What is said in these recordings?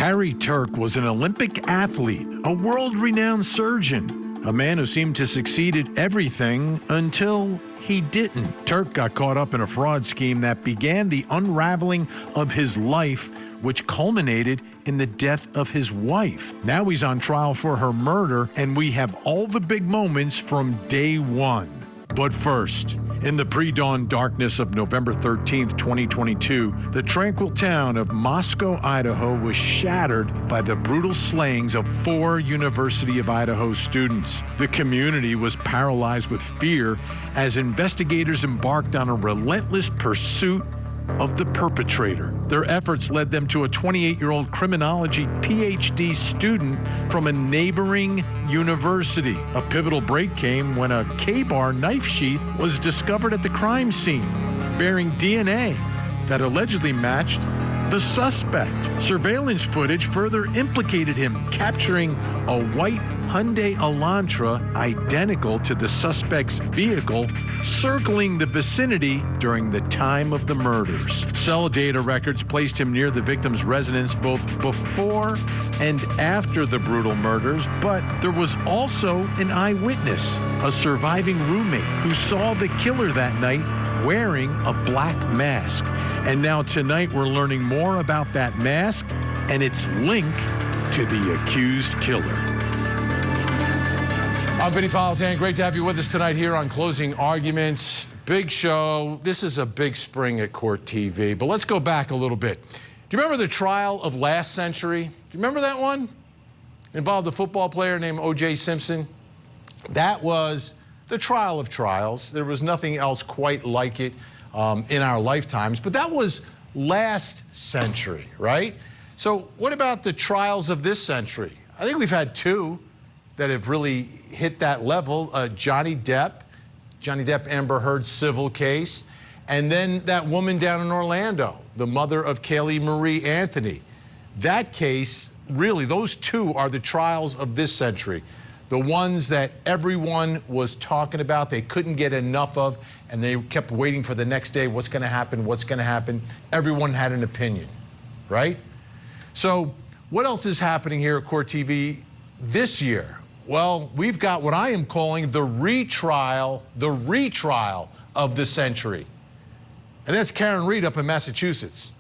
Harry Turk was an Olympic athlete, a world-renowned surgeon, a man who seemed to succeed at everything until he didn't. Turk got caught up in a fraud scheme that began the unraveling of his life, which culminated in the death of his wife. Now he's on trial for her murder, and we have all the big moments from day one. But first, in the pre-dawn darkness of November 13th, 2022, the tranquil town of Moscow, Idaho was shattered by the brutal slayings of 4 University of Idaho students. The community was paralyzed with fear as investigators embarked on a relentless pursuit of the perpetrator. Their efforts led them to a 28-year-old criminology PhD student from a neighboring university. A pivotal break came when a K-bar knife sheath was discovered at the crime scene, bearing DNA that allegedly matched the suspect. Surveillance footage further implicated him, capturing a white Hyundai Elantra identical to the suspect's vehicle circling the vicinity during the time of the murders. Cell data records placed him near the victim's residence both before and after the brutal murders, but there was also an eyewitness, a surviving roommate who saw the killer that night wearing a black mask. And now tonight we're learning more about that mask and its link to the accused killer. I'm Vinnie Politan. Great to have you with us tonight here on Closing Arguments. Big show. This is a big spring at Court TV. But let's go back a little bit. Do you remember the trial of last century? Do you remember that one? It involved a football player named O.J. Simpson. That was the trial of trials. There was nothing else quite like it in our lifetimes. But that was last century, right? So what about the trials of this century? I think we've had 2 that have really hit that level. Johnny Depp, Amber Heard civil case, and then that woman down in Orlando, the mother of Kaylee Marie Anthony. That case, really, those 2 are the trials of this century. The ones that everyone was talking about, they couldn't get enough of, and they kept waiting for the next day. What's going to happen? What's going to happen? Everyone had an opinion, right? So what else is happening here at Court TV this year? Well, we've got what I am calling the retrial of the century. And that's Karen Reed up in Massachusetts.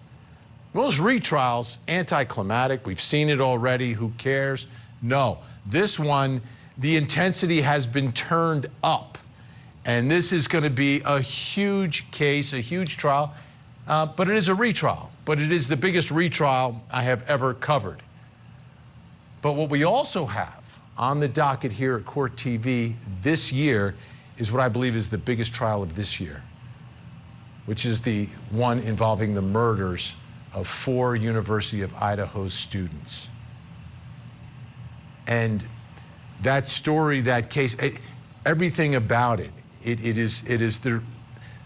Most retrials, anticlimactic. We've seen it already. Who cares? No. This one, the intensity has been turned up. And this is going to be a huge case, a huge trial. But it is a retrial. But it is the biggest retrial I have ever covered. But what we also have on the docket here at Court TV this year is what I believe is the biggest trial of this year, which is the one involving the murders of 4 University of Idaho students. And that story, that case, everything about it, it is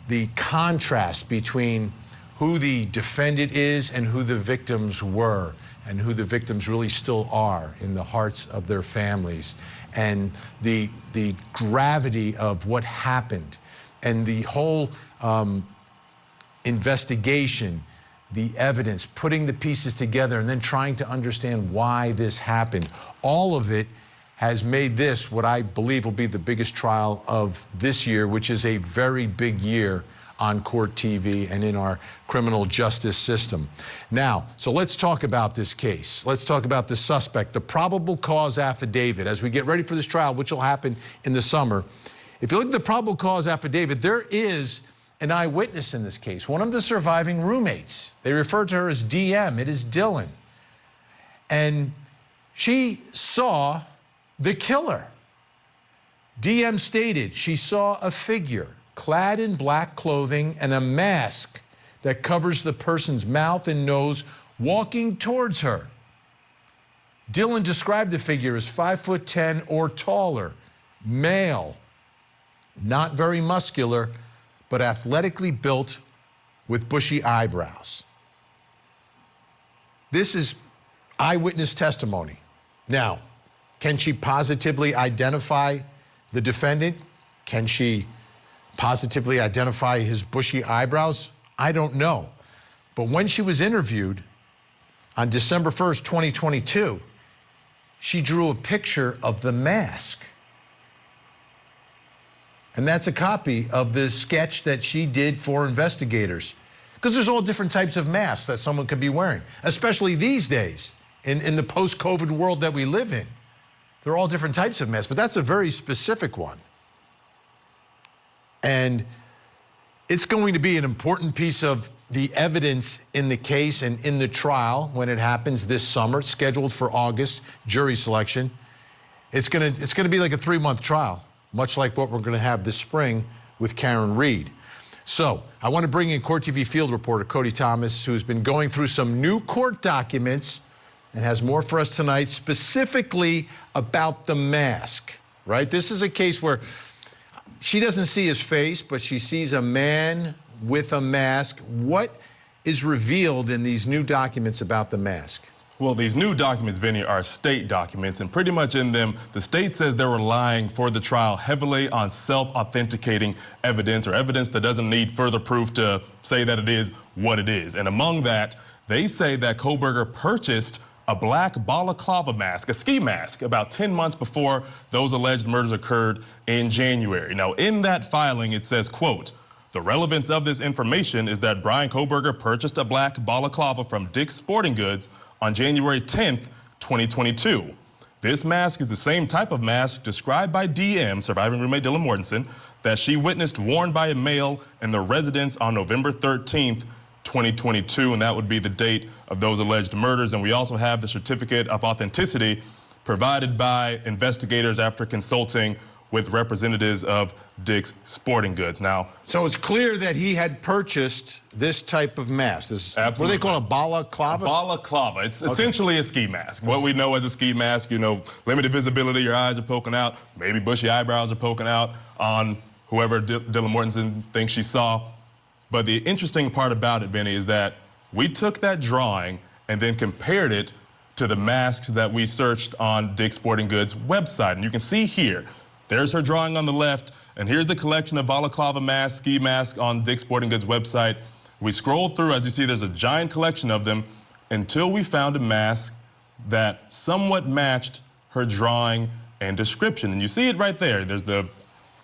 the contrast between who the defendant is and who the victims were, and who the victims really still are in the hearts of their families, and the gravity of what happened, and the whole investigation, the evidence, putting the pieces together, and then trying to understand why this happened. All of it has made this what I believe will be the biggest trial of this year, which is a very big year on Court TV and in our criminal justice system. Now, so let's talk about this case. Let's talk about the suspect, the probable cause affidavit. As we get ready for this trial, which will happen in the summer, if you look at the probable cause affidavit, there is an eyewitness in this case, one of the surviving roommates. They refer to her as DM. It is Dylan. And she saw the killer. DM stated she saw a figure clad in black clothing and a mask that covers the person's mouth and nose walking towards her. Dylan described the figure as 5'10" or taller, male, not very muscular, but athletically built with bushy eyebrows. This is eyewitness testimony. Now, can she positively identify the defendant? Can she positively identify his bushy eyebrows? I don't know. But when she was interviewed, on December 1st, 2022, she drew a picture of the mask. And that's a copy of the sketch that she did for investigators. Because there's all different types of masks that someone could be wearing, especially these days in the post-COVID world that we live in. There are all different types of masks, but that's a very specific one. And it's going to be an important piece of the evidence in the case and in the trial when it happens this summer. It's scheduled for August, jury selection. It's gonna be like a 3-month trial, much like what we're gonna have this spring with Karen Reed. So I want to bring in Court TV field reporter Cody Thomas, who's been going through some new court documents and has more for us tonight, specifically about the mask, right? This is a case where she doesn't see his face, but she sees a man with a mask. What is revealed in these new documents about the mask? Well, these new documents, Vinnie, are state documents, and pretty much in them, the state says they're relying for the trial heavily on self-authenticating evidence, or evidence that doesn't need further proof to say that it is what it is. And among that, they say that Kohberger purchased a black balaclava mask, a ski mask, about 10 months before those alleged murders occurred in January. Now, in that filing, it says, quote, "The relevance of this information is that Bryan Kohberger purchased a black balaclava from Dick's Sporting Goods on January 10th, 2022. This mask is the same type of mask described by DM, surviving roommate Dylan Mortensen, that she witnessed worn by a male in the residence on November 13th, 2022, and that would be the date of those alleged murders. And we also have the certificate of authenticity provided by investigators after consulting with representatives of Dick's Sporting Goods. Now, so it's clear that he had purchased this type of mask. This, what do they call it, a balaclava? Balaclava. It's essentially a ski mask. What we know as a ski mask, you know, limited visibility, your eyes are poking out, maybe bushy eyebrows are poking out on whoever Dylan Mortensen thinks she saw. But the interesting part about it, Vinnie, is that we took that drawing and then compared it to the masks that we searched on Dick's Sporting Goods website. And you can see here, there's her drawing on the left, and here's the collection of balaclava masks, ski masks on Dick's Sporting Goods website. We scrolled through, as you see, there's a giant collection of them until we found a mask that somewhat matched her drawing and description. And you see it right there. There's the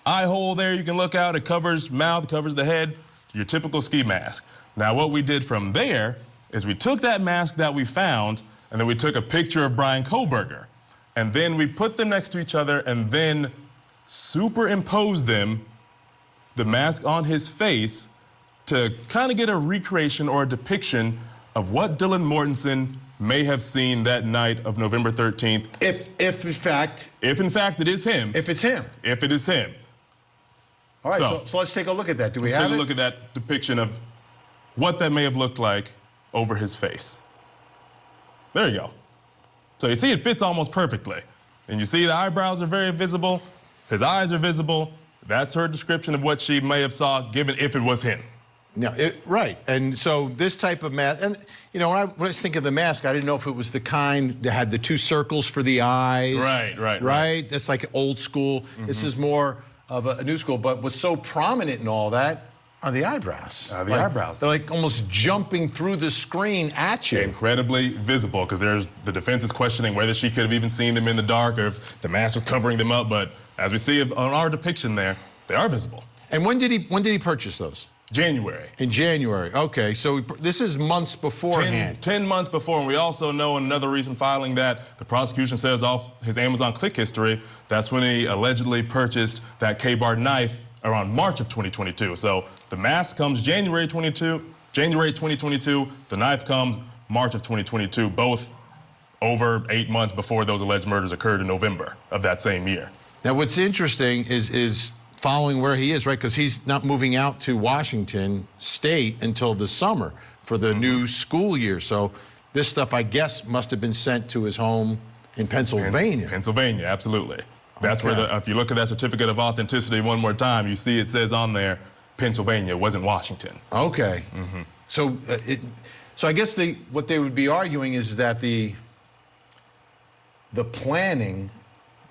eye hole there you can look out. It covers mouth, covers the head, your typical ski mask. Now, what we did from there is we took that mask that we found, and then we took a picture of Bryan Kohberger. And then we put them next to each other and then superimposed them, the mask on his face, to kind of get a recreation or a depiction of what Dylan Mortensen may have seen that night of November 13th. If in fact it is him. If it's him. If it is him. All right, so let's take a look at that. Do we have it? Let's take a look at that depiction of what that may have looked like over his face. There you go. So you see it fits almost perfectly. And you see the eyebrows are very visible. His eyes are visible. That's her description of what she may have saw, given if it was him. No, right. And so this type of mask, and you know, when I was thinking of the mask, I didn't know if it was the kind that had the 2 circles for the eyes. Right. That's like old school. Mm-hmm. This is more of a new school. But what's so prominent in all that are the eyebrows. Eyebrows. They're like almost jumping through the screen at you. Incredibly visible, because the defense is questioning whether she could have even seen them in the dark or if the mask was covering them up. But as we see on our depiction there, they are visible. And when did he purchase those? January. In January. Okay, so this is months beforehand. 10 months before, and we also know in another recent filing that the prosecution says off his Amazon click history, that's when he allegedly purchased that K-bar knife around March of 2022. So the mask comes January 2022, the knife comes March of 2022, both over 8 months before those alleged murders occurred in November of that same year. Now, what's interesting is following where he is, right? Because he's not moving out to Washington State until the summer for the new school year. So this stuff, I guess, must have been sent to his home in Pennsylvania. Pennsylvania, absolutely. That's where if you look at that certificate of authenticity one more time, you see it says on there, Pennsylvania, it wasn't Washington. Okay. Mm-hmm. So I guess what they would be arguing is that the planning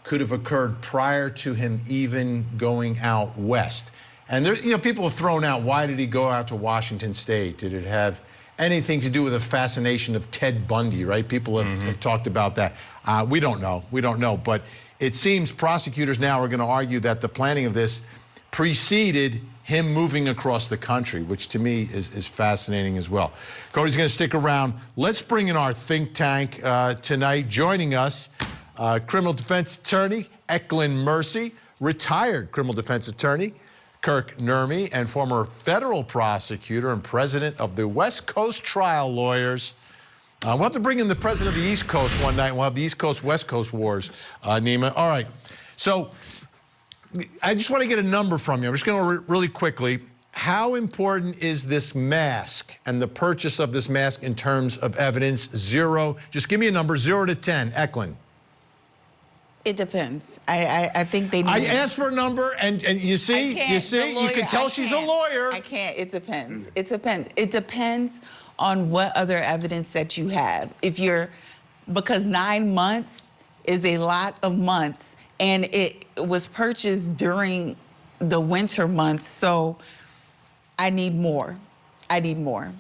could have occurred prior to him even going out west. And there, you know, people have thrown out, why did he go out to Washington State? Did it have anything to do with the fascination of Ted Bundy, right? People have talked about that. We don't know. We don't know. But it seems prosecutors now are going to argue that the planning of this preceded him moving across the country, which to me is fascinating as well. Cody's going to stick around. Let's bring in our think tank tonight. Joining us, criminal defense attorney Eklund Mercy, retired criminal defense attorney Kirk Nurmi, and former federal prosecutor and president of the West Coast Trial Lawyers. We'll have to bring in the president of the East Coast one night, and we'll have the East Coast-West Coast wars, Nima. All right, so I just want to get a number from you. I'm just going to really quickly. How important is this mask and the purchase of this mask in terms of evidence? 0. Just give me a number, 0 to 10. Eklund. It depends. I think they. I asked for a number, and you see, you can tell she's a lawyer. I can't. It depends. It depends. It depends on what other evidence that you have. If you're, because 9 months is a lot of months, and it was purchased during the winter months, so I need more. I need more.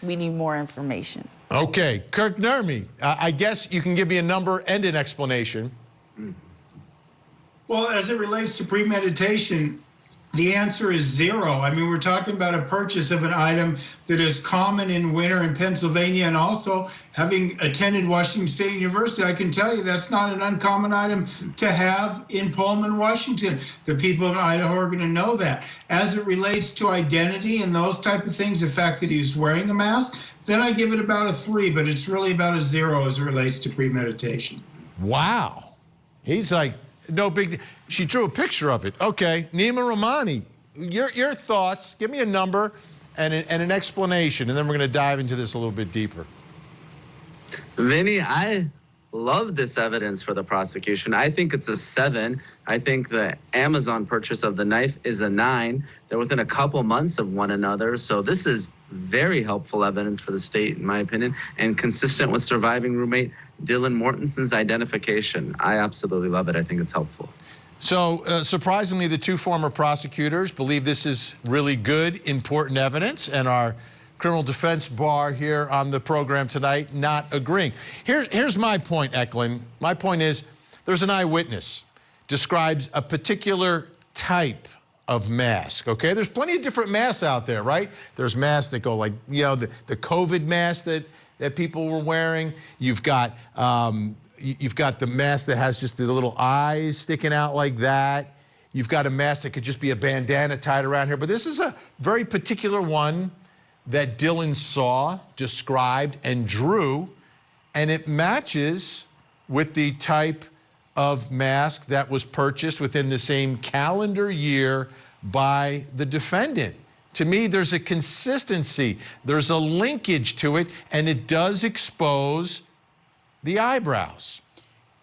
We need more information. Okay, Kirk Nurmi, I guess you can give me a number and an explanation. Well, as it relates to premeditation, the answer is 0. I mean, we're talking about a purchase of an item that is common in winter in Pennsylvania, and also having attended Washington State University, I can tell you that's not an uncommon item to have in Pullman, Washington. The people in Idaho are going to know that. As it relates to identity and those type of things, the fact that he's wearing a mask, then I give it about a 3, but it's really about a 0 as it relates to premeditation. Wow. He's like, no big. She drew a picture of it. Okay, Nima Rahmani, your thoughts. Give me a number and an explanation, and then we're going to dive into this a little bit deeper. Vinnie, I love this evidence for the prosecution. I think it's a 7. I think the Amazon purchase of the knife is a 9. They're within a couple months of one another, so this is very helpful evidence for the state, in my opinion, and consistent with surviving roommate Dylan Mortenson's identification. I absolutely love it. I think it's helpful. So, surprisingly, the 2 former prosecutors believe this is really good, important evidence, and our criminal defense bar here on the program tonight not agreeing. Here's my point, Eklund. My point is there's an eyewitness, describes a particular type of mask, okay? There's plenty of different masks out there, right? There's masks that go like, you know, the COVID mask that people were wearing. You've got the mask that has just the little eyes sticking out like that. You've got a mask that could just be a bandana tied around here. But this is a very particular one that Dylan saw, described, and drew, and it matches with the type of mask that was purchased within the same calendar year by the defendant. To me, there's a consistency, there's a linkage to it, and it does expose the eyebrows.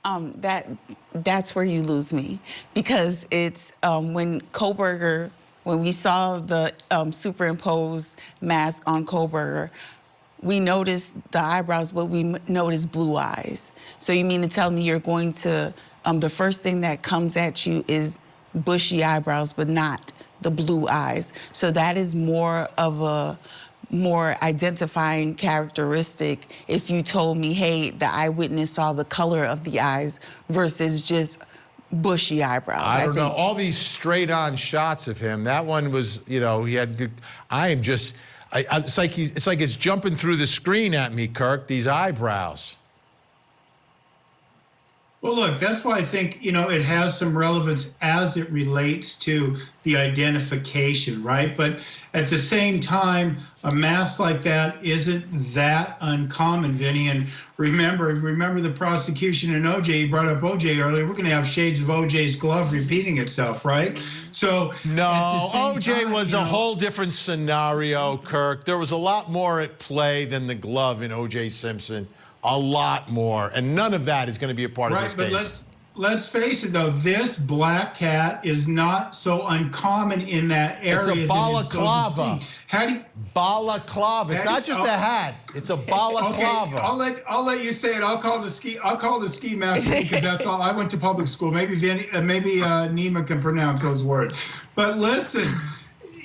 That's where you lose me, because it's when Kohberger, when we saw the superimposed mask on Kohberger, we noticed the eyebrows, but we noticed blue eyes. So you mean to tell me you're going to, the first thing that comes at you is bushy eyebrows, but not the blue eyes. So that is more of a more identifying characteristic if you told me, hey, the eyewitness saw the color of the eyes versus just bushy eyebrows. I don't know. All these straight-on shots of him, that one was, you know, he had good, it's like it's jumping through the screen at me, Kirk, these eyebrows. Well, look, that's why I think, you know, it has some relevance as it relates to the identification, right? But at the same time, a mask like that isn't that uncommon, Vinny. And remember the prosecution in OJ, you brought up OJ earlier, we're going to have shades of OJ's glove repeating itself, right? So no, OJ was a whole different scenario, Kirk. There was a lot more at play than the glove in OJ Simpson. A lot more, and none of that is going to be a part of this case. But let's face it, though, this black cat is not so uncommon in that area. It's a balaclava. How do you, balaclava? It's not just a hat. It's a balaclava. Okay, I'll let you say it. I'll call the ski mask because that's all. I went to public school. Maybe Nima can pronounce those words. But listen,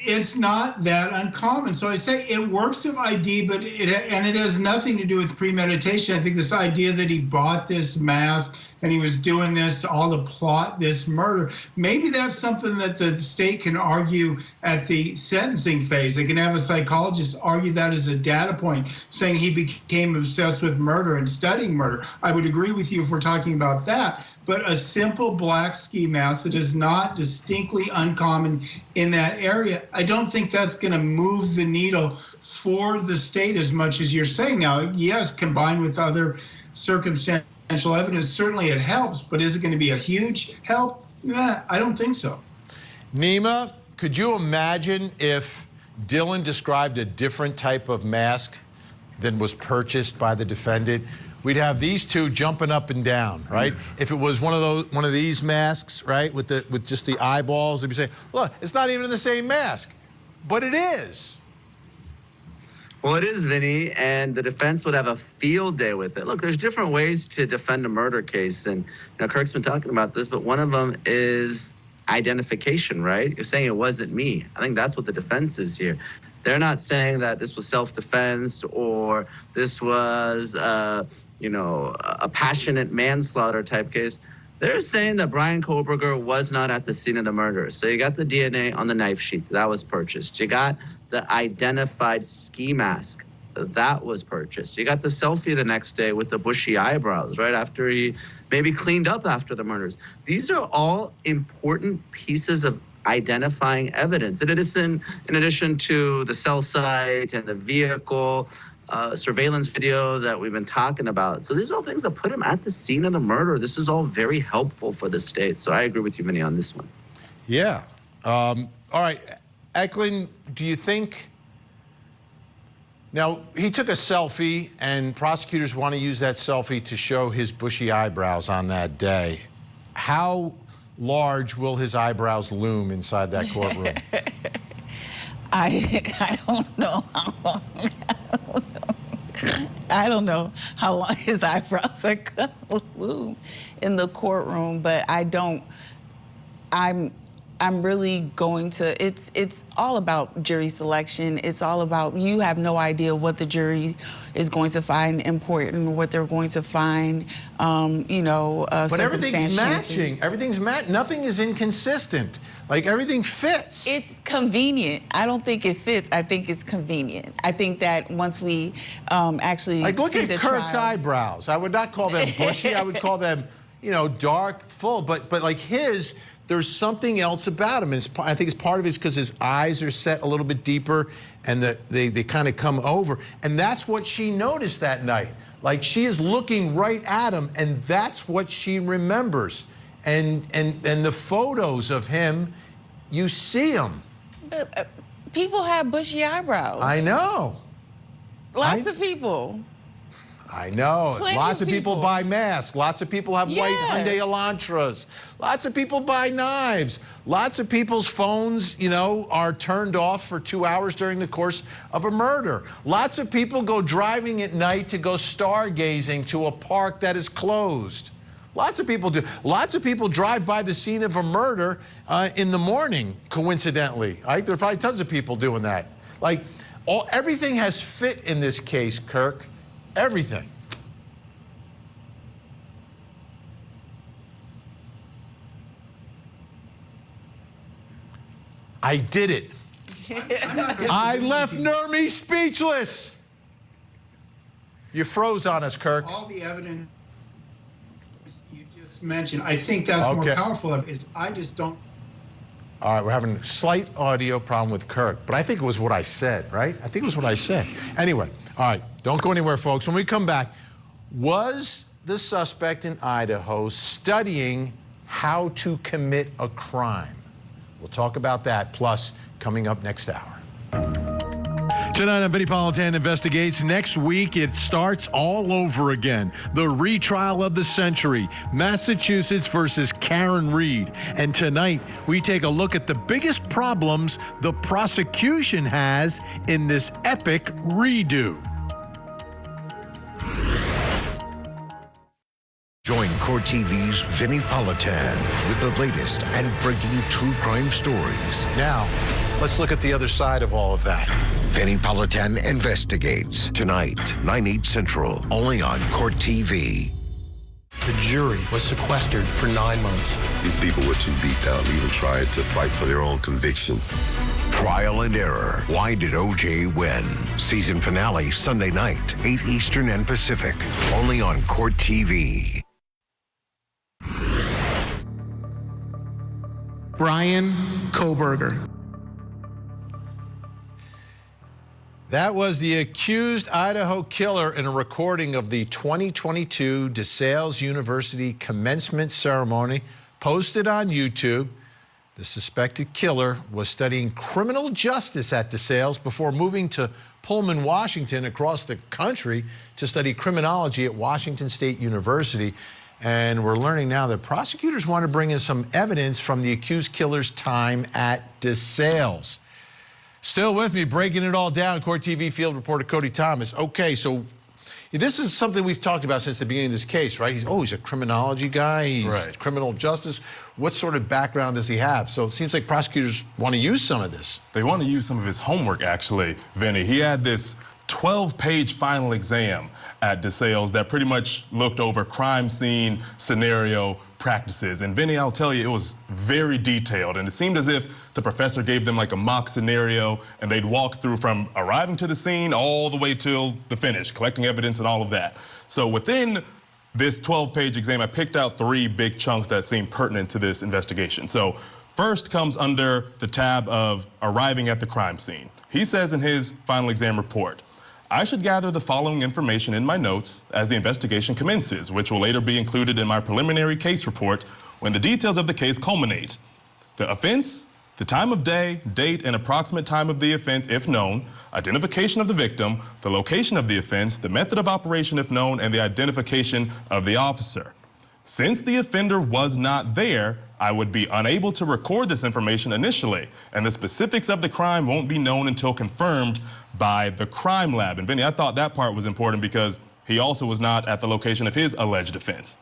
it's not that uncommon. So I say it works with ID, but it has nothing to do with premeditation. I think this idea that he bought this mask and he was doing this all to plot this murder, maybe that's something that the state can argue at the sentencing phase. They can have a psychologist argue that as a data point, saying he became obsessed with murder and studying murder. I would agree with you if we're talking about that. But a simple black ski mask that is not distinctly uncommon in that area, I don't think that's going to move the needle for the state as much as you're saying. Now, yes, combined with other circumstantial evidence, certainly it helps, but is it going to be a huge help? I don't think so. Nima, could you imagine if Dylan described a different type of mask than was purchased by the defendant? We'd have these two jumping up and down, right? If it was one of these masks, right, with just the eyeballs, they'd be saying, "Look, it's not even the same mask," but it is. Well, it is, Vinny, and the defense would have a field day with it. Look, there's different ways to defend a murder case, and Kirk's been talking about this, but one of them is identification, right? You're saying it wasn't me. I think that's what the defense is here. They're not saying that this was self-defense or this was, a passionate manslaughter type case. They're saying that Bryan Kohberger was not at the scene of the murder. So you got the DNA on the knife sheath. That was purchased. You got the identified ski mask. That was purchased. You got the selfie the next day with the bushy eyebrows, right after he maybe cleaned up after the murders. These are all important pieces of identifying evidence. In addition to the cell site and the vehicle, surveillance video that we've been talking about. So these are all things that put him at the scene of the murder. This is all very helpful for the state. So I agree with you, Vinnie, on this one. Yeah. All right. Eklund, do you think... Now, he took a selfie, and prosecutors want to use that selfie to show his bushy eyebrows on that day. How large will his eyebrows loom inside that courtroom? I don't know how long. I don't know how long his eyebrows are going to loom in the courtroom, but I'm really going to, it's all about jury selection. It's all about, you have no idea what the jury is going to find important, what they're going to find, But everything's matching. Nothing is inconsistent. Like, everything fits. It's convenient. I don't think it fits. I think it's convenient. I think that once we actually like, look see at the Kirk's trial. eyebrows. I would not call them bushy. I would call them, dark, full. But like his, there's something else about him. I think it's part of it is because his eyes are set a little bit deeper and they kind of come over. And that's what she noticed that night. Like, she is looking right at him, and that's what she remembers. And the photos of him, you see him. People have bushy eyebrows. I know. Lots of people. I know. Plenty Lots of people people buy masks. Lots of people have white Hyundai Elantras. Lots of people buy knives. Lots of people's phones, are turned off for 2 hours during the course of a murder. Lots of people go driving at night to go stargazing to a park that is closed. Lots of people do. Lots of people drive by the scene of a murder in the morning, coincidentally. Right? There are probably tons of people doing that. Like, everything has fit in this case, Kirk. Everything. I did it. I left Nermi speechless. You froze on us, Kirk. All the evidence you just mentioned, I think that's more powerful. Is I just don't. All right, we're having a slight audio problem with Kirk, but I think it was what I said, right? I think it was what I said. Anyway, all right, don't go anywhere, folks. When we come back, was the suspect in Idaho studying how to commit a crime? We'll talk about that, plus coming up next hour. Tonight on Vinnie Politan Investigates. Next week, it starts all over again. The retrial of the century, Massachusetts versus Karen Reed. And tonight, we take a look at the biggest problems the prosecution has in this epic redo. Join Court TV's Vinnie Politan with the latest and breaking true crime stories. Now, Let's look at the other side of all of that. Vinnie Politan investigates tonight, 9/8 Central, only on Court TV. The jury was sequestered for 9 months. These people were too beat down to even try to fight for their own conviction. Trial and error. Why did O.J. win? Season finale Sunday night, 8 Eastern and Pacific, only on Court TV. Bryan Kohberger. That was the accused Idaho killer in a recording of the 2022 DeSales University commencement ceremony posted on YouTube. The suspected killer was studying criminal justice at DeSales before moving to Pullman, Washington, across the country to study criminology at Washington State University. And we're learning now that prosecutors want to bring in some evidence from the accused killer's time at DeSales. Still with me, breaking it all down, Court TV field reporter Cody Thomas. Okay, so this is something we've talked about since the beginning of this case, right? He's a criminology guy, he's criminal justice. What sort of background does he have? So it seems like prosecutors want to use some of this. They want to use some of his homework, actually, Vinny. He had this 12-page final exam at DeSales that pretty much looked over crime scene scenario practices. And Vinny, I'll tell you, it was very detailed. And it seemed as if the professor gave them like a mock scenario and they'd walk through from arriving to the scene all the way till the finish, collecting evidence and all of that. So within this 12-page exam, I picked out 3 big chunks that seemed pertinent to this investigation. So first comes under the tab of arriving at the crime scene. He says in his final exam report, I should gather the following information in my notes as the investigation commences, which will later be included in my preliminary case report when the details of the case culminate. The offense, the time of day, date, and approximate time of the offense, if known, identification of the victim, the location of the offense, the method of operation, if known, and the identification of the officer. Since the offender was not there, I would be unable to record this information initially, and the specifics of the crime won't be known until confirmed by the crime lab. And Vinny, I thought that part was important because he also was not at the location of his alleged offense.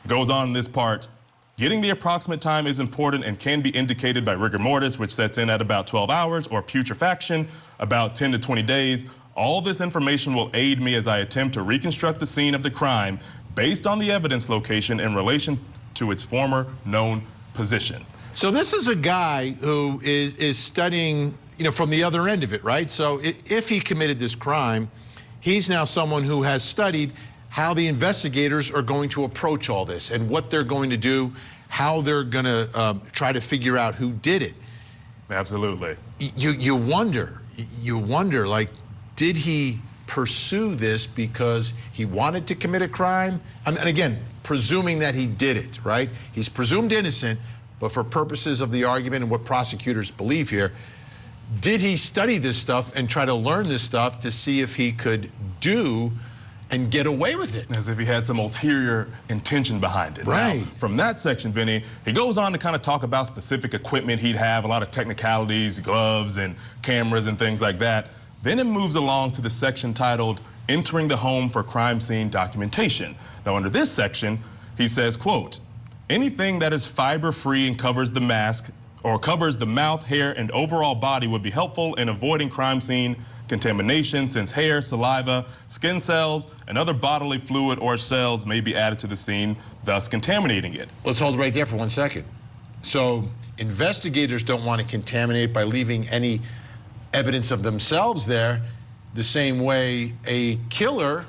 Goes on in this part, getting the approximate time is important and can be indicated by rigor mortis, which sets in at about 12 hours, or putrefaction, about 10 to 20 days. All this information will aid me as I attempt to reconstruct the scene of the crime based on the evidence location in relation to its former known position. So this is a guy who is studying, from the other end of it, right? So if he committed this crime, he's now someone who has studied how the investigators are going to approach all this and what they're going to do, how they're going to try to figure out who did it. Absolutely. You wonder, like, did he pursue this because he wanted to commit a crime? And again, presuming that he did it, right? He's presumed innocent, but for purposes of the argument and what prosecutors believe here, did he study this stuff and try to learn this stuff to see if he could do and get away with it? As if he had some ulterior intention behind it. Right. Now, from that section, Vinny, he goes on to kind of talk about specific equipment he'd have, a lot of technicalities, gloves and cameras and things like that. Then it moves along to the section titled Entering the Home for Crime Scene Documentation. Now, under this section, he says, quote, anything that is fiber-free and covers the mask or covers the mouth, hair, and overall body would be helpful in avoiding crime scene contamination, since hair, saliva, skin cells, and other bodily fluid or cells may be added to the scene, thus contaminating it. Let's hold right there for 1 second. So investigators don't want to contaminate by leaving any evidence of themselves there, the same way a killer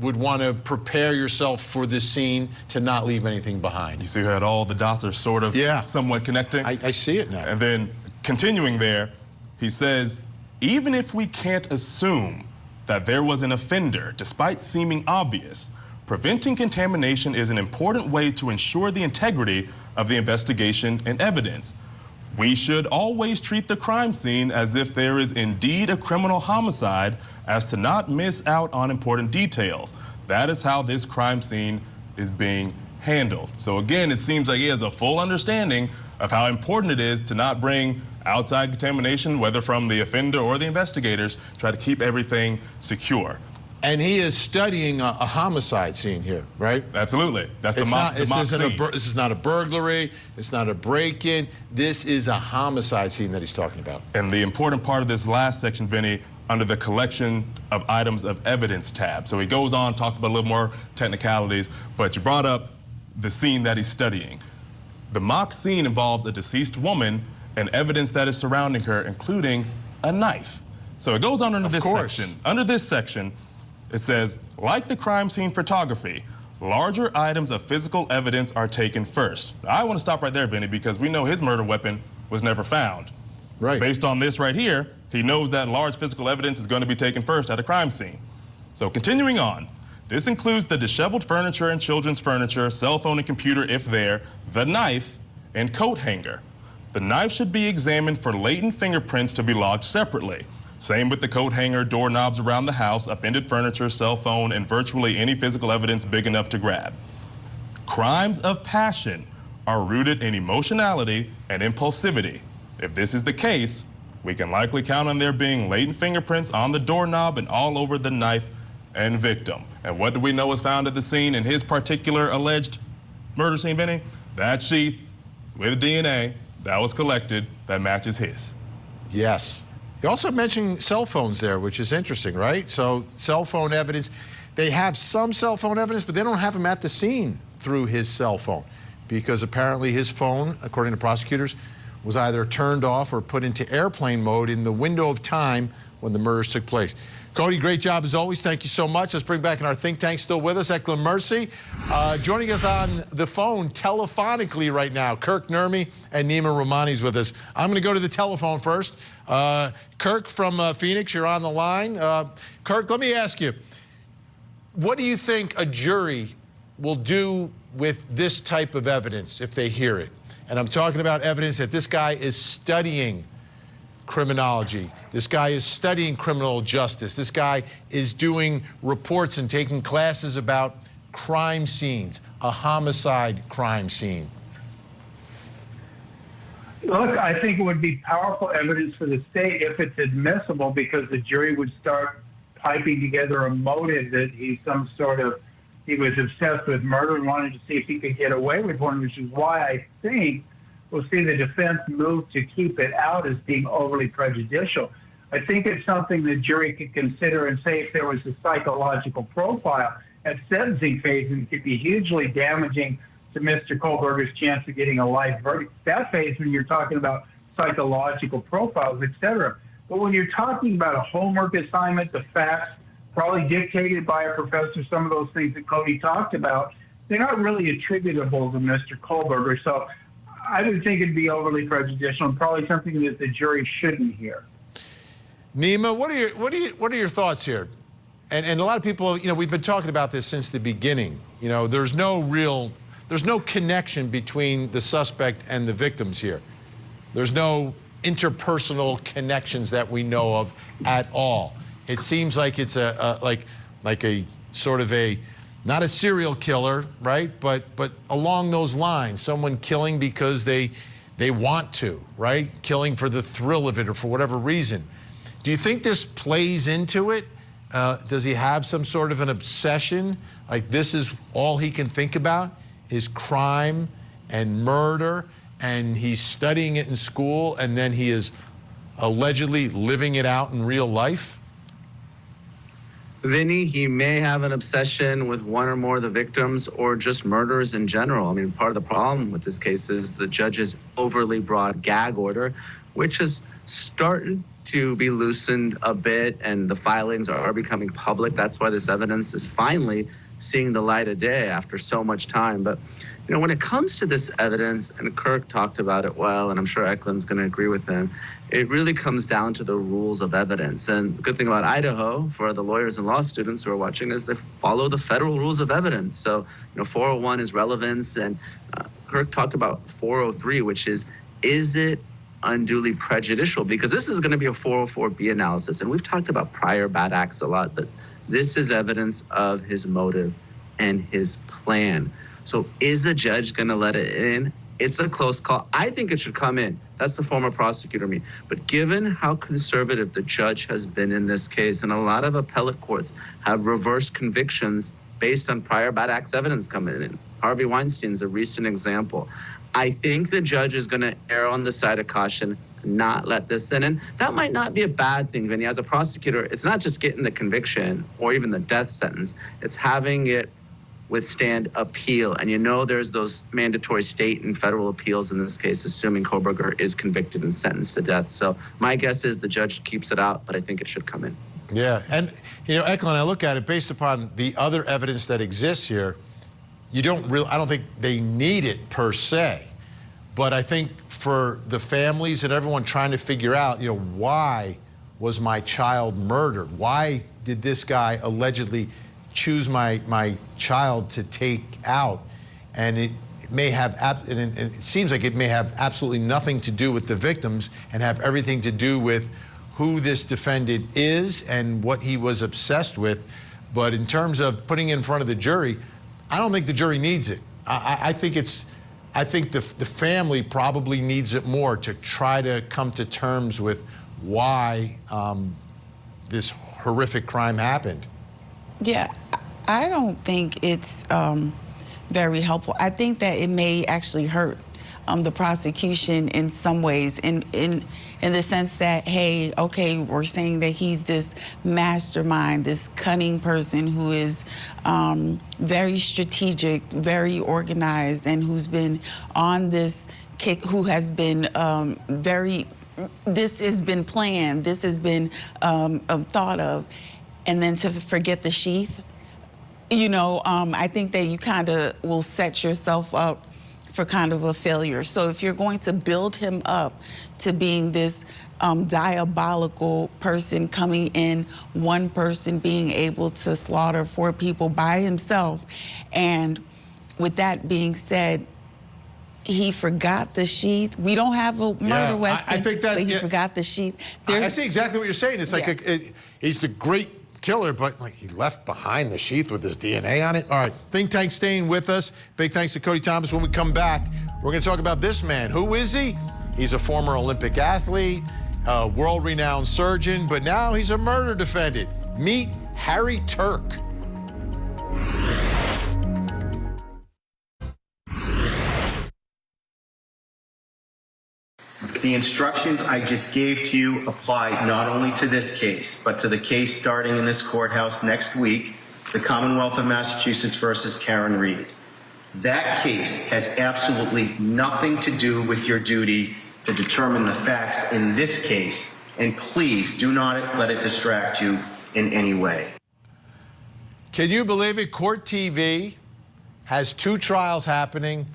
would want to prepare yourself for this scene to not leave anything behind. You see how all the dots are sort of somewhat connecting? I see it now. And then continuing there, he says, even if we can't assume that there was an offender, despite seeming obvious, preventing contamination is an important way to ensure the integrity of the investigation and evidence. We should always treat the crime scene as if there is indeed a criminal homicide, as to not miss out on important details. That is how this crime scene is being handled. So again, it seems like he has a full understanding of how important it is to not bring outside contamination, whether from the offender or the investigators, try to keep everything secure. And he is studying a homicide scene here, right? Absolutely. That's the mock scene. This is not a burglary. It's not a break-in. This is a homicide scene that he's talking about. And the important part of this last section, Vinny, under the collection of items of evidence tab. So he goes on, talks about a little more technicalities, but you brought up the scene that he's studying. The mock scene involves a deceased woman and evidence that is surrounding her, including a knife. So it goes on under this section. Under this section, it says, like the crime scene photography, larger items of physical evidence are taken first. Now, I want to stop right there, Vinny, because we know his murder weapon was never found. Right. Based on this right here, he knows that large physical evidence is going to be taken first at a crime scene. So continuing on, this includes the disheveled furniture and children's furniture, cell phone and computer if there, the knife, and coat hanger. The knife should be examined for latent fingerprints to be logged separately. Same with the coat hanger, doorknobs around the house, upended furniture, cell phone, and virtually any physical evidence big enough to grab. Crimes of passion are rooted in emotionality and impulsivity. If this is the case, we can likely count on there being latent fingerprints on the doorknob and all over the knife and victim. And what do we know was found at the scene in his particular alleged murder scene, Vinny? That sheath with DNA that was collected that matches his. Yes. You also mentioned cell phones there, which is interesting, right? So cell phone evidence, they have some cell phone evidence, but they don't have him at the scene through his cell phone because apparently his phone, according to prosecutors, was either turned off or put into airplane mode in the window of time when the murders took place. Cody, great job as always. Thank you so much. Let's bring back in our think tank still with us, Eklund Mercy. Joining us on the phone telephonically right now, Kirk Nurmi and Nima Rahmani's with us. I'm going to go to the telephone first. Kirk from Phoenix, you're on the line. Kirk, let me ask you, what do you think a jury will do with this type of evidence if they hear it? And I'm talking about evidence that this guy is studying criminology. This guy is studying criminal justice. This guy is doing reports and taking classes about crime scenes, a homicide crime scene. Look, I think it would be powerful evidence for the state if it's admissible, because the jury would start piping together a motive that he was obsessed with murder and wanted to see if he could get away with one, which is why I think we'll see the defense move to keep it out as being overly prejudicial. I think it's something the jury could consider and say if there was a psychological profile at sentencing phase, and it could be hugely damaging to Mr. Kohberger's chance of getting a life verdict. That phase when you're talking about psychological profiles, et cetera. But when you're talking about a homework assignment, the facts probably dictated by a professor, some of those things that Cody talked about, they're not really attributable to Mr. Kohberger. So I would think it'd be overly prejudicial and probably something that the jury shouldn't hear. Nima, what are your thoughts here? And a lot of people, you know, we've been talking about this since the beginning. You know, there's no connection between the suspect and the victims here. There's no interpersonal connections that we know of at all. It seems like it's like a sort of a, not a serial killer, right? But along those lines, someone killing because they want to, right? Killing for the thrill of it or for whatever reason. Do you think this plays into it? Does he have some sort of an obsession? Like this is all he can think about is crime and murder, and he's studying it in school, and then he is allegedly living it out in real life? Vinny, he may have an obsession with one or more of the victims or just murderers in general. I mean, part of the problem with this case is the judge's overly broad gag order, which has started to be loosened a bit, and the filings are becoming public. That's why this evidence is finally seeing the light of day after so much time. But, you know, when it comes to this evidence, and Kirk talked about it well, and I'm sure Eklund's going to agree with him, it really comes down to the rules of evidence. And the good thing about Idaho, for the lawyers and law students who are watching, is they follow the federal rules of evidence. So, you know, 401 is relevance, and Kirk talked about 403, which is it unduly prejudicial? Because this is going to be a 404B analysis, and we've talked about prior bad acts a lot, but this is evidence of his motive and his plan. So is the judge going to let it in It's a close call. I think it should come in. That's the former prosecutor me. But given how conservative the judge has been in this case, and a lot of appellate courts have reversed convictions based on prior bad acts evidence coming in. Harvey Weinstein's a recent example. I think the judge is going to err on the side of caution, not let this in. And that might not be a bad thing, Vinnie. As a prosecutor, it's not just getting the conviction or even the death sentence. It's having it withstand appeal. And you know there's those mandatory state and federal appeals in this case, assuming Kohberger is convicted and sentenced to death. So my guess is the judge keeps it out, but I think it should come in. Yeah, and you know, Eklund, I look at it based upon the other evidence that exists here. I don't think they need it per se, but I think for the families and everyone trying to figure out, you know, why was my child murdered? Why did this guy allegedly choose my child to take out? And it may have, and it seems like it may have absolutely nothing to do with the victims and have everything to do with who this defendant is and what he was obsessed with. But in terms of putting it in front of the jury, I don't think the jury needs it. I think the family probably needs it more to try to come to terms with why this horrific crime happened. Yeah, I don't think it's very helpful. I think that it may actually hurt the prosecution in some ways, in the sense that, hey, okay, we're saying that he's this mastermind, this cunning person who is very strategic, very organized, and who's been on this kick, who has been this has been planned, this has been thought of, and then to forget the sheath, you know, I think that you kind of will set yourself up for kind of a failure. So if you're going to build him up to being this diabolical person coming in, one person being able to slaughter 4 people by himself, and with that being said, he forgot the sheath. We don't have a murder weapon, I think that, but he forgot the sheath. I see exactly what you're saying. It's like he's the great killer, but like he left behind the sheath with his DNA on it. All right, Think Tank staying with us. Big thanks to Cody Thomas. When we come back, we're going to talk about this man. Who is he? He's a former Olympic athlete, a world-renowned surgeon, but now he's a murder defendant. Meet Harry Turk. The instructions I just gave to you apply not only to this case, but to the case starting in this courthouse next week, the Commonwealth of Massachusetts versus Karen Reed. That case has absolutely nothing to do with your duty to determine the facts in this case, and please do not let it distract you in any way. Can you believe it? Court TV has 2 trials happening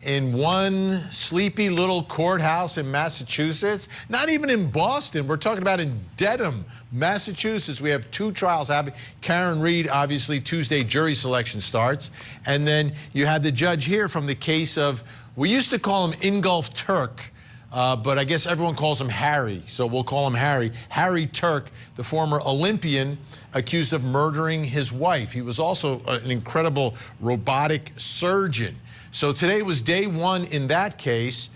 in one sleepy little courthouse in Massachusetts, not even in Boston. We're talking about in Dedham, Massachusetts. We have 2 trials happening. Karen Reed, obviously, Tuesday jury selection starts. And then you had the judge here from the case of, we used to call him Ingolf Turk, but I guess everyone calls him Harry, so we'll call him Harry. Harry Turk, the former Olympian accused of murdering his wife. He was also an incredible robotic surgeon. So today was day 1 in that case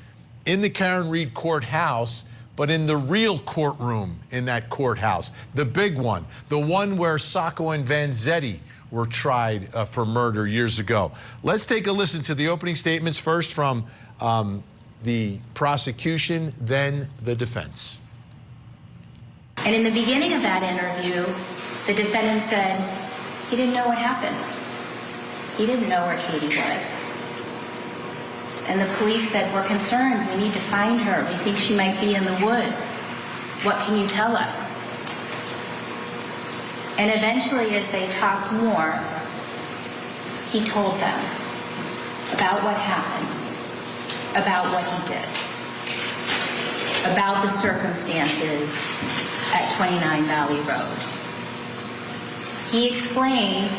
in the Karen Reed courthouse, but in the real courtroom in that courthouse, the big one, the one where Sacco and Vanzetti were tried for murder years ago. Let's take a listen to the opening statements, first from the prosecution, then the defense. And in the beginning of that interview, the defendant said he didn't know what happened. He didn't know where Katie was. And the police said, we're concerned, we need to find her. We think she might be in the woods. What can you tell us? And eventually, as they talked more, he told them about what happened, about what he did, about the circumstances at 29 Valley Road. He explained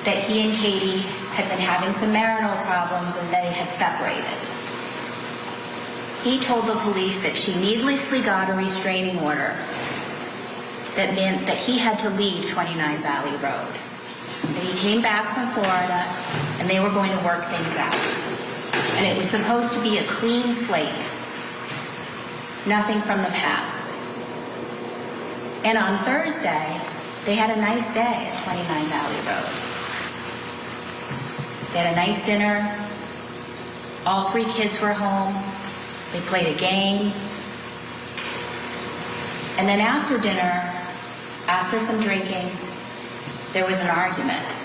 that he and Katie had been having some marital problems and they had separated. He told the police that she needlessly got a restraining order that meant that he had to leave 29 Valley Road. That he came back from Florida and they were going to work things out. And it was supposed to be a clean slate. Nothing from the past. And on Thursday, they had a nice day at 29 Valley Road. They had a nice dinner. All 3 kids were home. They played a game. And then after dinner, after some drinking, there was an argument.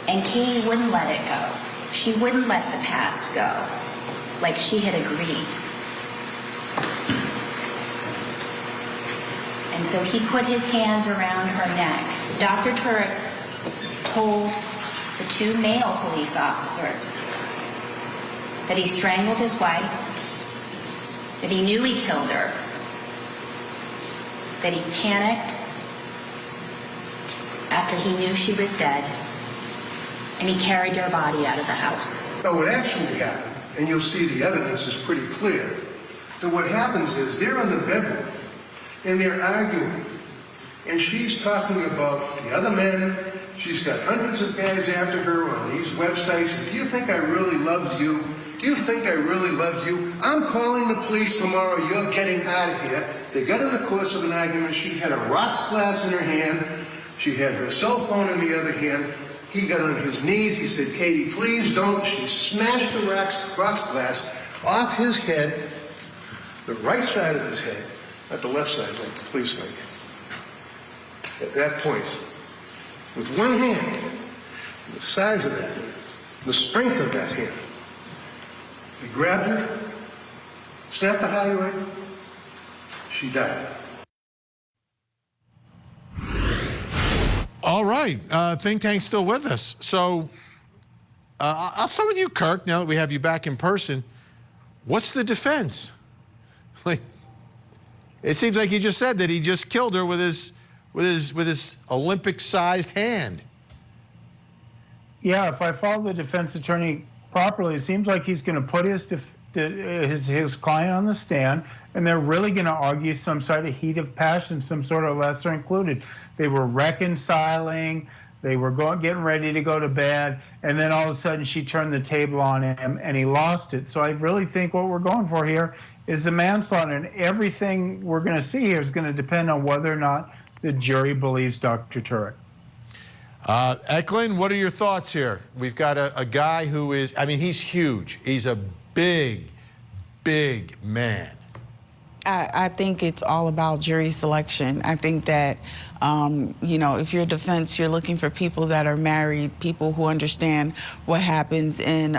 And Katie wouldn't let it go. She wouldn't let the past go, like she had agreed. And so he put his hands around her neck. Dr. Turek told the 2 male police officers that he strangled his wife, that he knew he killed her, that he panicked after he knew she was dead, and he carried her body out of the house. Now, what actually happened, and you'll see the evidence is pretty clear, that what happens is they're in the bedroom, and they're arguing. And she's talking about the other men. She's got hundreds of guys after her on these websites. Do you think I really loved you? Do you think I really loved you? I'm calling the police tomorrow. You're getting out of here. They got in the course of an argument. She had a rocks glass in her hand. She had her cell phone in the other hand. He got on his knees. He said, Katie, please don't. She smashed the rocks glass off his head, the right side of his head, not the left side like the police think. At that point, with one hand, the size of that hand, the strength of that hand, he grabbed her, snapped the highway, she died. All right, Think Tank's still with us. So I'll start with you, Kirk, now that we have you back in person. What's the defense? Like, it seems like you just said that he just killed her with his Olympic-sized hand. Yeah, if I follow the defense attorney properly, it seems like he's going to put his client on the stand, and they're really going to argue some sort of heat of passion, some sort of lesser included. They were reconciling, they were getting ready to go to bed, and then all of a sudden she turned the table on him, and he lost it. So I really think what we're going for here is the manslaughter, and everything we're going to see here is going to depend on whether or not the jury believes Dr. Turek. Eklund, what are your thoughts here? We've got a guy who is, I mean, he's huge. He's a big, big man. I think it's all about jury selection. I think that, you know, if you're a defense, you're looking for people that are married, people who understand what happens in,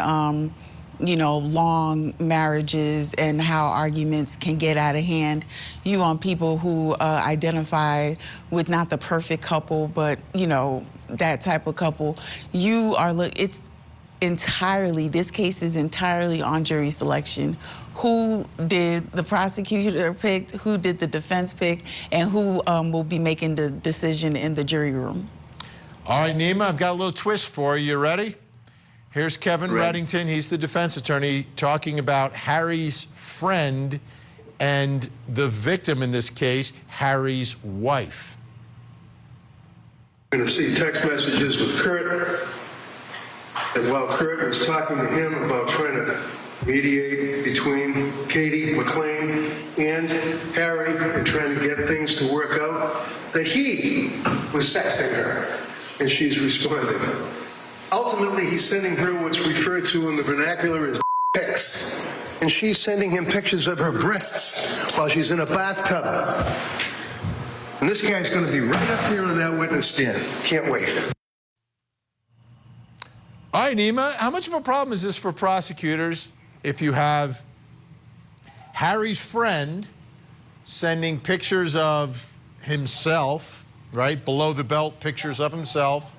you know, long marriages and how arguments can get out of hand. You want people who identify with not the perfect couple, but, you know, that type of couple. You are, it's entirely, this case is entirely on jury selection. Who did the prosecutor pick, who did the defense pick, and who will be making the decision in the jury room. All right, Nima, I've got a little twist for you. You ready? Here's Kevin Reddington. He's the defense attorney talking about Harry's friend and the victim in this case, Harry's wife. You're going to see text messages with Kurt. And while Kurt was talking to him about trying to mediate between Katie McLean and Harry and trying to get things to work out, that he was sexting her, and she's responding. Ultimately, he's sending her what's referred to in the vernacular as pics, and she's sending him pictures of her breasts while she's in a bathtub. And this guy's going to be right up here on that witness stand. Can't wait. All right, Nima, how much of a problem is this for prosecutors if you have Harry's friend sending pictures of himself, right, below the belt pictures of himself,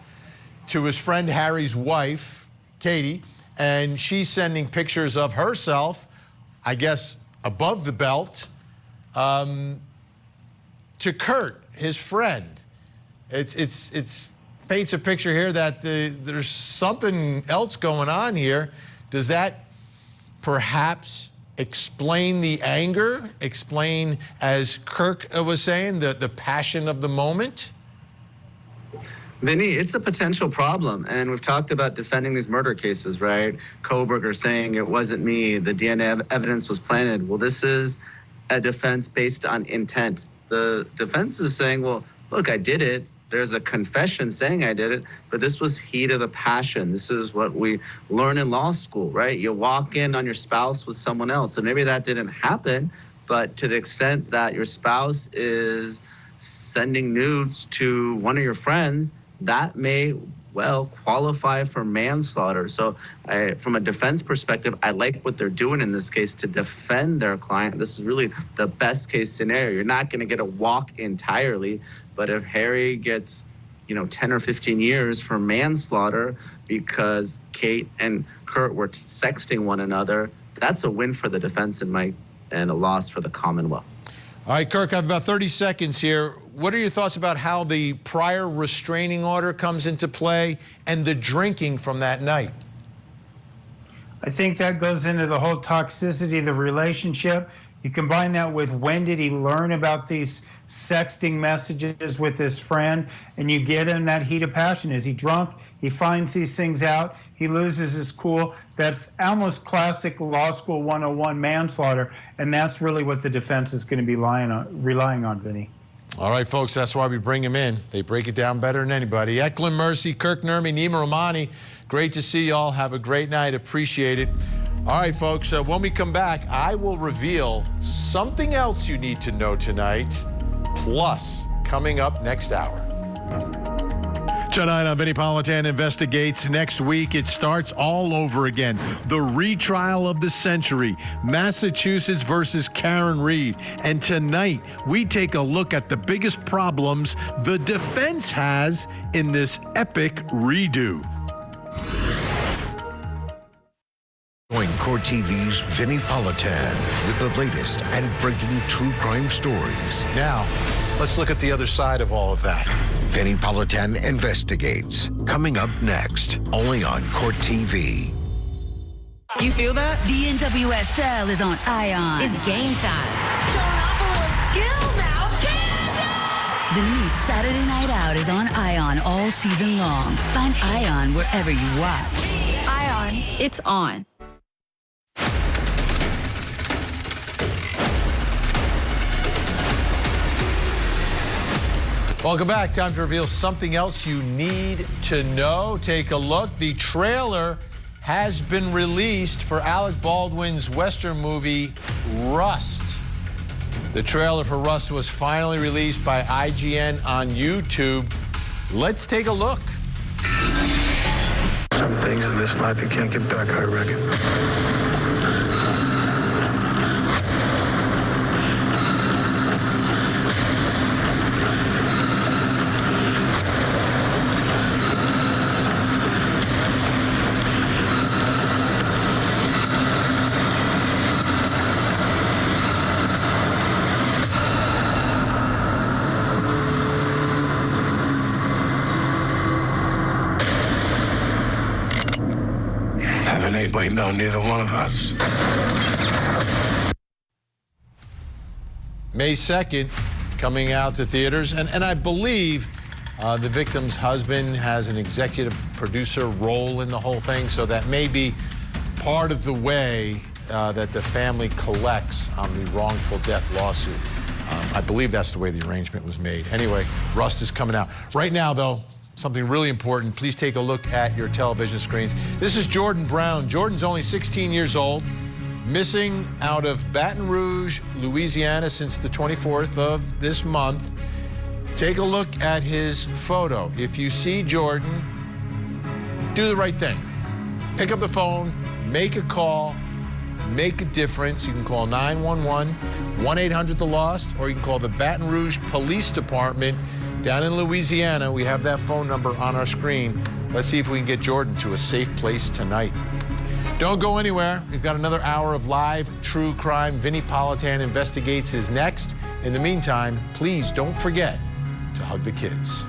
to his friend Harry's wife, Katie, and she's sending pictures of herself, I guess, above the belt, to Kurt, his friend. It's paints a picture here that there's something else going on here. Does that perhaps explain the anger, explain, as Kirk was saying, the passion of the moment? Vinnie, it's a potential problem, and we've talked about defending these murder cases, right? Kohberger saying it wasn't me, the DNA evidence was planted. Well, this is a defense based on intent. The defense is saying, well, look, I did it. There's a confession saying I did it, but this was heat of the passion. This is what we learn in law school, right? You walk in on your spouse with someone else, and maybe that didn't happen, but to the extent that your spouse is sending nudes to one of your friends, that may well qualify for manslaughter. So from a defense perspective, I like what they're doing in this case to defend their client. This is really the best case scenario. You're not going to get a walk entirely, but if Harry gets 10 or 15 years for manslaughter because Kate and Kurt were sexting one another, that's a win for the defense and a loss for the Commonwealth. All right, Kirk, I have about 30 seconds here. What are your thoughts about how the prior restraining order comes into play and the drinking from that night? I think that goes into the whole toxicity of the relationship. You combine that with when did he learn about these sexting messages with his friend, and you get in that heat of passion. Is he drunk? He finds these things out. He loses his cool. That's almost classic law school 101 manslaughter, and that's really what the defense is going to be relying on, Vinnie. All right, folks, that's why we bring him in. They break it down better than anybody. Eklund Mercy, Kirk Nurmi, Nima Rahmani, great to see y'all. Have a great night. Appreciate it. All right, folks, when we come back, I will reveal something else you need to know tonight, plus coming up next hour. Tonight on Vinnie Politan Investigates. Next week, it starts all over again. The retrial of the century, Massachusetts versus Karen Reed. And tonight, we take a look at the biggest problems the defense has in this epic redo. Join Court TV's Vinnie Politan with the latest and breaking true crime stories. Now, let's look at the other side of all of that. Vinnie Politan Investigates, coming up next, only on Court TV. You feel that? The NWSL is on ION. It's game time. Showing off a little skill now. Kansas! The new Saturday Night Out is on ION all season long. Find ION wherever you watch. ION, it's on. Welcome back. Time to reveal something else you need to know. Take a look. The trailer has been released for Alec Baldwin's Western movie, Rust. The trailer for Rust was finally released by IGN on YouTube. Let's take a look. Some things in this life you can't get back, I reckon. Ain't waiting on neither one of us. May 2nd, coming out to theaters, and I believe the victim's husband has an executive producer role in the whole thing, so that may be part of the way that the family collects on the wrongful death lawsuit. I believe that's the way the arrangement was made. Anyway, Rust is coming out. Right now, though, something really important. Please take a look at your television screens. This is Jordan Brown. Jordan's only 16 years old, missing out of Baton Rouge, Louisiana since the 24th of this month. Take a look at his photo. If you see Jordan, do the right thing. Pick up the phone, make a call, make a difference. You can call 911, 1-800-THE-LOST, or you can call the Baton Rouge Police Department down in Louisiana. We have that phone number on our screen. Let's see if we can get Jordan to a safe place tonight. Don't go anywhere. We've got another hour of live true crime. Vinnie Politan Investigates is next. In the meantime, please don't forget to hug the kids.